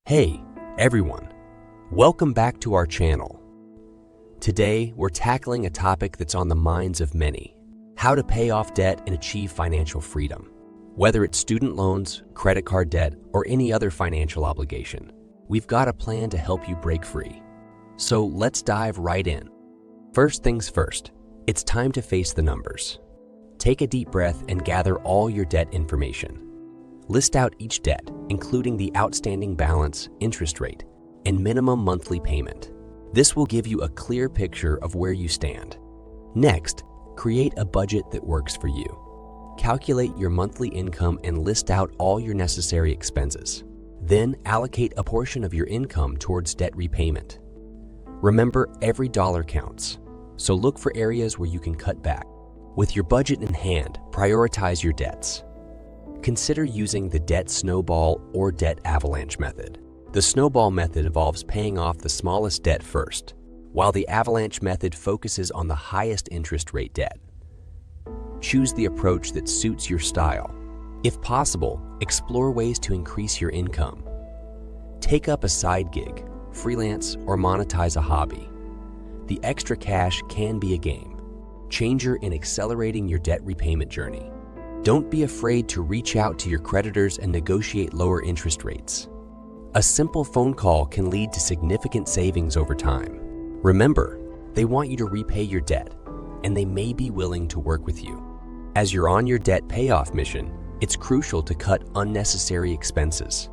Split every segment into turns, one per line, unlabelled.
Hey, everyone. Welcome back to our channel. Today, we're tackling a topic that's on the minds of many: how to pay off debt and achieve financial freedom. Whether it's student loans, credit card debt, or any other financial obligation, we've got a plan to help you break free. So let's dive right in. First things first, it's time to face the numbers. Take a deep breath and gather all your debt information. List out each debt, including the outstanding balance, interest rate, and minimum monthly payment. This will give you a clear picture of where you stand. Next, create a budget that works for you. Calculate your monthly income and list out all your necessary expenses. Then allocate a portion of your income towards debt repayment. Remember, every dollar counts, so look for areas where you can cut back. With your budget in hand, prioritize your debts. Consider using the debt snowball or debt avalanche method. The snowball method involves paying off the smallest debt first, while the avalanche method focuses on the highest interest rate debt. Choose the approach that suits your style. If possible, explore ways to increase your income. Take up a side gig, freelance, or monetize a hobby. The extra cash can be a game changer in accelerating your debt repayment journey. Don't be afraid to reach out to your creditors and negotiate lower interest rates. A simple phone call can lead to significant savings over time. Remember, they want you to repay your debt, and they may be willing to work with you. As you're on your debt payoff mission, it's crucial to cut unnecessary expenses.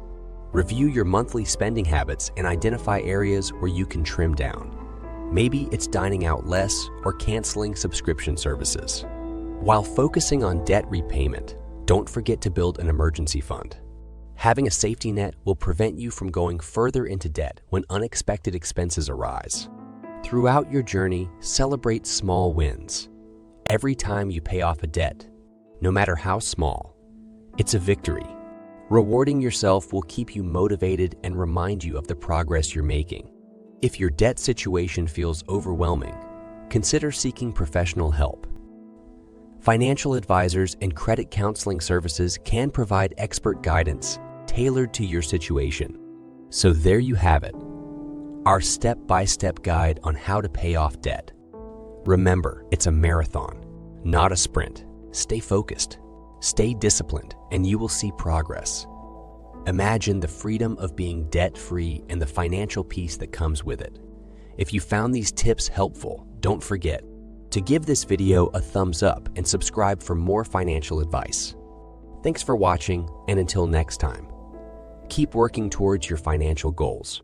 Review your monthly spending habits and identify areas where you can trim down. Maybe it's dining out less or canceling subscription services. While focusing on debt repayment, don't forget to build an emergency fund. Having a safety net will prevent you from going further into debt when unexpected expenses arise. Throughout your journey, celebrate small wins. Every time you pay off a debt, no matter how small, it's a victory. Rewarding yourself will keep you motivated and remind you of the progress you're making. If your debt situation feels overwhelming, consider seeking professional help. Financial advisors and credit counseling services can provide expert guidance tailored to your situation. So there you have it, our step-by-step guide on how to pay off debt. Remember, it's a marathon, not a sprint. Stay focused, stay disciplined, and you will see progress. Imagine the freedom of being debt-free and the financial peace that comes with it. If you found these tips helpful, don't forget to give this video a thumbs up and subscribe for more financial advice. Thanks for watching, and until next time, keep working towards your financial goals.